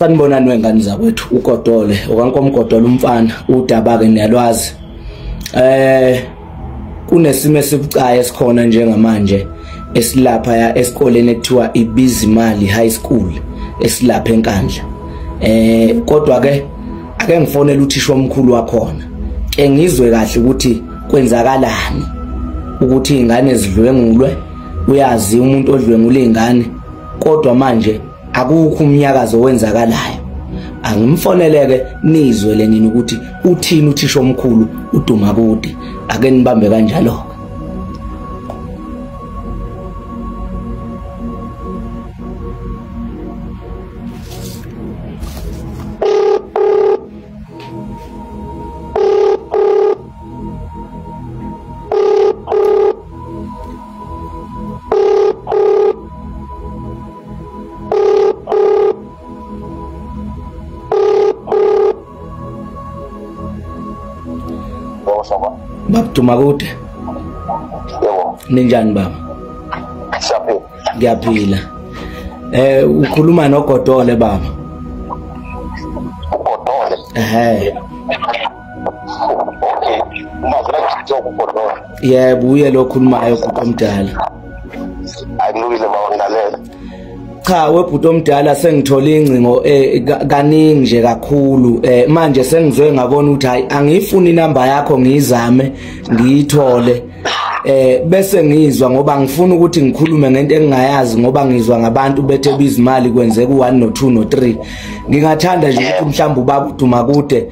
Sanibonani wengane zakwethu uGodole okankomgodolo umfana udaba ke niyalwazi kunesimo esibucayi esikhona njengamanje esilapha ya esikoleni ekuthiwa iBizimali High School esilapha eNkandla kodwa ke ake ngifonela uthisha omkhulu wakhona ke ngizwe kahle ukuthi kwenzakalani ukuthi izingane zidlwengulwe uyazi umuntu odlwengule izingane kodwa manje akukho umnyakazo wenzakalayo angimfoneleke nizwe lenini ukuthi uthini uthisha omkhulu uDumakude ake nibambe kanjalo Baba Dumakude Yebo. Ninjani baba? Saphila. Ngiyaphila. Ukhuluma noGodole baba. uGodole. Okay. Mawuzela ukuthi uGodole. Yebo uye lo khulumayo ubhuti omdala. Ayilungile mawungalela. Cha webhuti omdala sengithola incingo kaningi nje kakhulu manje sengizwe ngabona ukuthi hayi angifuni inamba yakho ngizame ngiyithole bese ngizwa ngoba ngifuna ukuthi ngikhulume ngento engingayazi ngoba ngizwa ngabantu bethe bizimali kwenzeka u1 no2 no3 ngingathanda nje ukuthi mhlawumbe ubaba uDumakude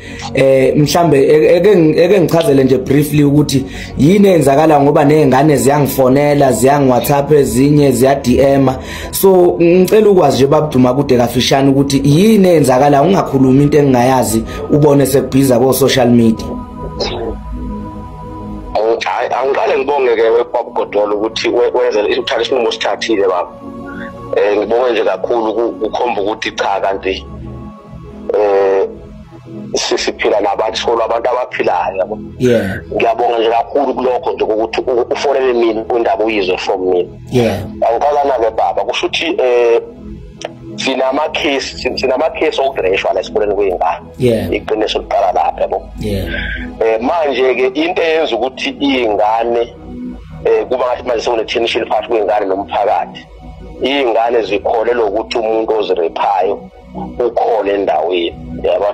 mhlawumbe eke ngichazele nje briefly ukuthi yini enzakala ngoba nezingane ziyangifonela ziyangiWhatsApp ezinye ziya DM so ngicela ukwazi nje baba Dumakude kafishane ukuthi yini enzakala ungakhuluma into engingayazi ubone sekubhiza ko social media Angicale ngibonge ke baba uGodole ukuthi wenze uthathe isinqumo sithathile baba ngibonge nje kakhulu ukukhomba ukuthi cha kanti siphila nabatholo abantu abaphilayo yabo ngiyabonga nje kakhulu kulokho nje ukuthi ufonele mina indaba uyizwe from mina awuqalana ke baba kusho ukuthi sinama case okudreshwa la esikoleni kwezingane iqiniso liqala lapha yabo manje ke into eyenza ukuthi izingane kuba ngathi manje sekune tension phakathi kwezingane nomphakathi izingane zikholelwa ukuthi umuntu ozirephayo ukhona endaweni yabo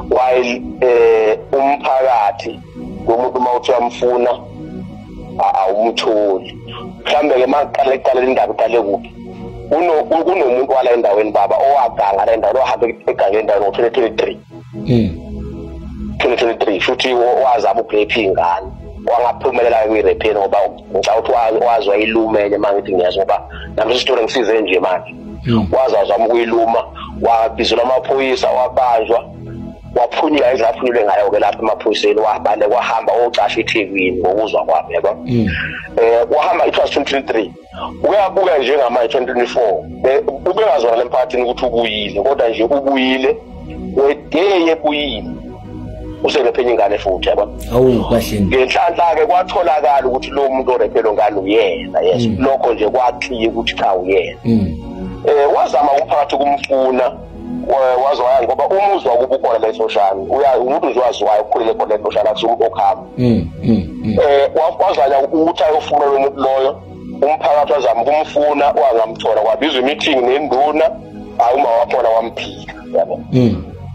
while umphakathi umuntu mawuthi uyamfuna awumtholi mhlambe ke maqala indaba iqale kuphi kunomuntu wala endaweni baba owaganga la ndawo ohamba egangeni ndawo ngo2023 2023 futhi wazama ukurepha ingane wangaphumelela kwirepheni ngoba ngicabanga ukuthi wazwa ilumenye mangithi ngiyazi ngoba namhlanje story ngisize nje manje wazama ukuyiluma wabizela amaphoyisa wabanjwa waphunywa izaphunyelwe ngayo ke lapha emaphoyiseni wabale wahamba ocasha eThekwini ngokuzwa kwami yabo wahamba i2023 uyabuka njengamanje 2024 ubengazona lemphathini ukuthi ubuyile kodwa nje ubuyile wedeye ebuyile uselephenye ingane futhi yabo kahle ngenhlanhla ke kwatholakala ukuthi lo muntu orephelo ngane uyena yes lokho nje kwaqhiye ukuthi cha uyena wazama umphakathi kumfuna wazwaya ngoba umuzwa kubukhona la social umuntu uzwaziwayo ukhulele khona social akusumuntu okhamba wazanya ukuthi ayofuna lo muntu loyo umphakathi wazama ukumfuna wangamthola kwabizwa meeting nenduna awuma wakhona wamphika yabo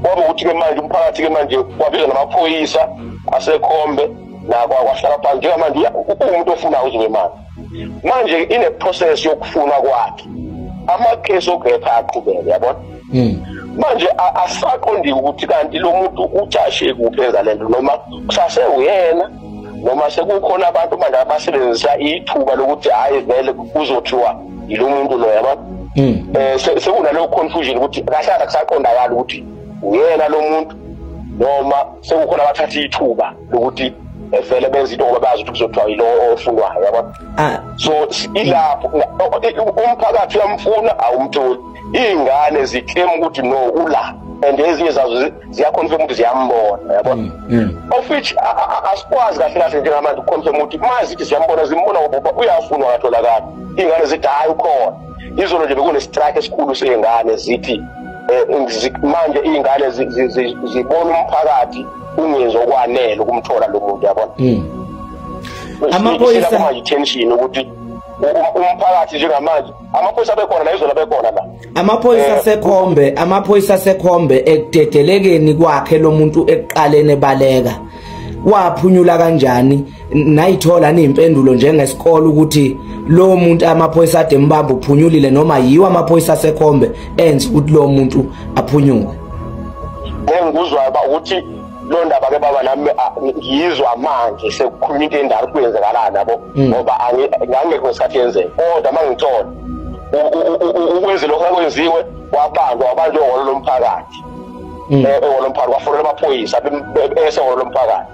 ngoba ukuthi ke manje umphakathi ke manje wabizwa namaphoyisa asekhombe nakwahlala phansi njengamanje umuntu ofuna uzobe manje ine process yokufuna kwakhe amacase okurepha aqhubeke yabona manje asaqondi ukuthi kanti lo muntu uthashe kupheza lento noma kusase uyena noma sekukhona abantu manje abasebenzisa ithuba lokuthi hayi vele kuzothiwa yilo muntu lo yabona sekunaleyo confusion ukuthi kahlala kusaqondakala ukuthi uyena lo muntu noma sekukhona abathatha ithuba lokuthi vele benza into ngoba bazi ukuthi kuzothiwa yilo ofunwayo yabona so ilapho umphakathi uyamfuna awumtholi izingane ziclaim ukuthi no ula and ezinye zazo ziyaconfirm ukuthi ziyambona yabona of which asikwazi kahle njengamanje uconfirm ukuthi mazi ukuthi ziyambona zimbona ngoba uyafunwa katholakala izingane zithi hayi ukhona izolo nje bekune strike esikhulu sezingane zithi manje ingane zibona umphakathi ungezokwanele ukumthola lo muntu yabona amaphoyisa manje tension ukuthi umphakathi njengamanje amaphoyisa bekhona la izola bekhona la amaphoyisa sekhombe ekudedelekeni kwakhe lo muntu ekuqalene baleka waphunyula kanjani nayithola nezimpendulo njengesikole ukuthi lo muntu amaphoyisa ade mbamba uphunyulile noma yiwa amaphoyisa sekhombe enze ukuthi lo muntu aphunyuke ngikuzwa ba ukuthi lo ndaba ke baba nami ngiyizwa manje sekukhuluma into endala kwenzekalana yabo ngoba angangekho isikhathi yenzeke kodwa mangithola ukwenze lokho akwenziwe wabanjwa oholo lomphakathi eholo lomphakathi wafonela amaphoyisa eseholo lomphakathi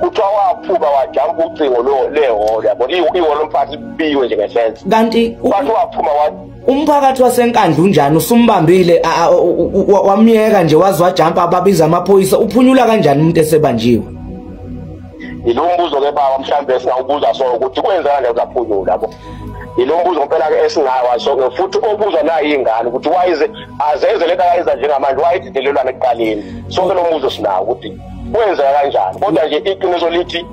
kuthiwa waphuma wajampa ucingo leholo yabo iholo lomphakathi biwe njengesense kanti wathi waphuma umphakathi wasenkandla unjani usumbambile wamyeka nje wazwajampa ababiza amaphoyisa uphunyula kanjani umuntu esebanjiwe ilombuzo ke baba mhlambe singawubuza so ukuthi kwenza kanjani ukaphunyula yabo ilombuzo ngempela ke esingawa so futhi obuzwa nayi ingane ukuthi wayize azeze lento ayenza njengamanje wayididelelwana ekuqaleni so ke lo mbuzo sinawo ukuthi kwenza kanjani kodwa nje iqiniso lithi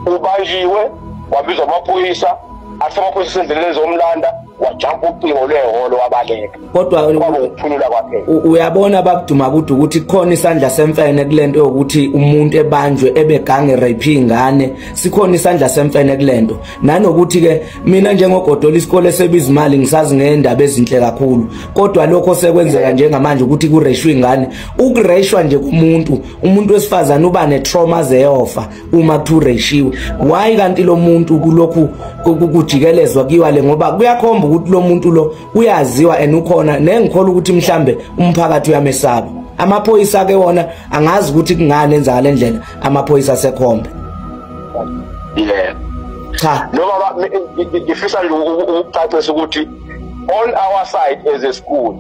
ubanjiwe wabizwa amaphoyisa asemaphoyisa endleleni zomlanda wajampa ucingo leholo wabaleka kodwa ukuphulula kwakhe uyabona babuduma ukuthi khona isandla semfene kulento yokuthi umuntu ebanjwe ebegange rape ingane sikhona isandla semfene kulento nanokuthi ke mina njengogodola isikole sebiza imali ngisazi ngendaba ezinhle kakhulu kodwa lokho sekwenzeka njengamanje ukuthi kureshwe ingane ukureshwa nje umuntu wesifazana uba netrauma zeyofa uma kureshiwe why kanti lo muntu kulokhu kujikelezwa kiwale ngoba kuyakhomba ukuthi lo muntu lo uyaziwa enukhona nengikhola ukuthi mhlambe umphakathi uyamesaba amaphoyisa ke wona angazi ukuthi kungane enza ngale ndlela amaphoyisa sekhombe cha noma ngifisa nje ukucacisa ukuthi on our side as a school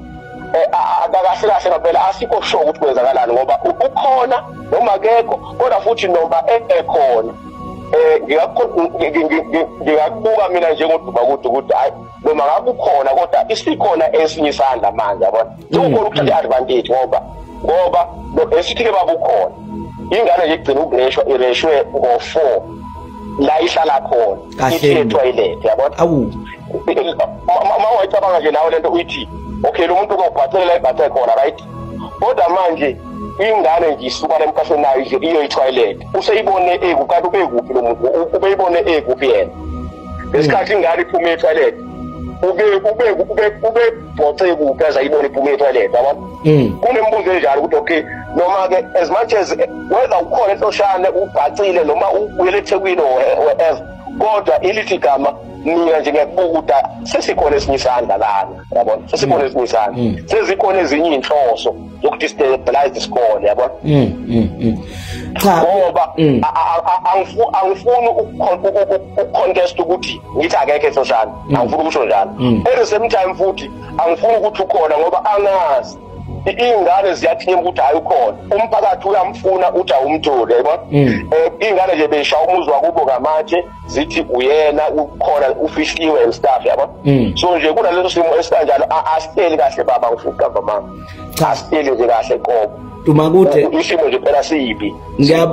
akakahle kahle ngempela asikho sure ukuthi kwenzakalani ngoba ukhona noma akekho kodwa futhi noma ekhona ngiyakubuka mina njengoDuma ukuthi hayi noma ngabe ukhona kodwa isikhona esinye isandla manje yabona ukukhona ukuthatha advantage ngoba lo esithi ke babukhona ingane nje igcina ukureshwa ireshwe ngo4 la ihlala khona ithi toilet yabona awu mawayicabanga nje nawe lento uyithi okay lo muntu ukubhathela ibhathe khona right kodwa manje ingane nje isuka lemkhahleni nayo nje iyo i-toilet useyibone kanti ubekuphi lo muntu ubeyibone ekuphi yena ngesikhathi ingane iphuma e-toilet ube bhoxe kuphi azayibona iphuma e-toilet yabona kunembuzo enjalo ukuthi okay noma ke as much as whether ukhona enhloshane ubhacile noma uyele eThekwini wherever kodwa ilithi gama mina nje ngiyakubuka sesikhona esinye isandla lana yabona sesikhona esinye isandla sezikhona ezinye inhloso zokudestabilize isikole yabona cha ngoba angifuni ukucontest ukuthi ngithi akekho esoshana angifuni ukusho njalo at the same time futhi angifuni ukuthi ukhona ngoba angazi ingane ziyathina ukuthi hayi ukhona umphakathi uyamfuna uthi awumthole yabona ingane nje besha umuzwa kubo ngamatshe zithi uyena ukhona ufihliwe and stuff yabona so nje kunaleso simo esikanjalo asiteli kahle baba ngifuna mama cha asiteli nje kahle qobo Dumakude isimo nje phela siyibi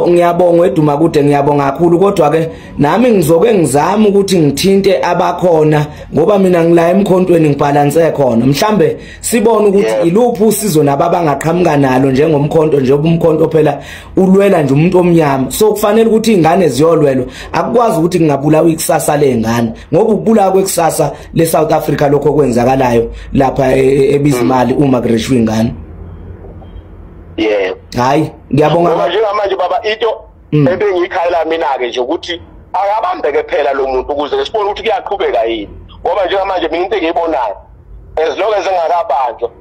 ngiyabonga weDumakude ngiyabonga kakhulu kodwa ke nami ngizoke ngizama ukuthi ngithinte abakhona ngoba mina ngila emkhontweni ngibhalanse khona mhlambe sibone ukuthi iluphi usizo nababangaqhamuka nalo njengomkhonto njengoba umkhonto phela ulwela nje umuntu omnyama so kufanele ukuthi izingane ziyolwelwa akukwazi ukuthi ngingabulawa ikusasa lengane ngoba ukubulawa kwekusasa le South Africa lokho kwenzakalayo lapha ebizimali uma kureshwa ingane hayi ngiyabonga njengamanje baba into ebengikhala mina ke nje ukuthi akabambeke phela lo muntu ukuze sibone ukuthi kuyaqhubeka yini ngoba njengamanje mina into engiyibonayo as long as engakabanjwa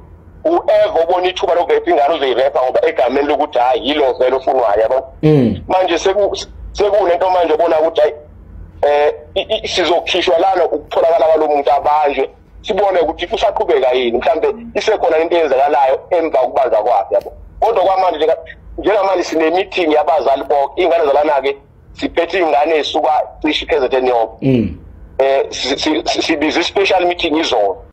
uever ubona ithuba lokurepa ingane uzoyirepa ngoba egameni lokuthi hayi yilo vele ofunwayo yabo manje sekunento manje ubona ukuthi hayi sizokhishwa lana ukutholakala kwalo muntu abanjwe sibone ukuthi kusaqhubeka yini mhlambe isekhona into eyenzakalayo emva kubanza kwakhe yabo kodwa kwamanje njengamanje sine meeting yabazali bonke ingane zalana ke siphethe ingane esuka cishe KZN yonke sibiza special meeting izolo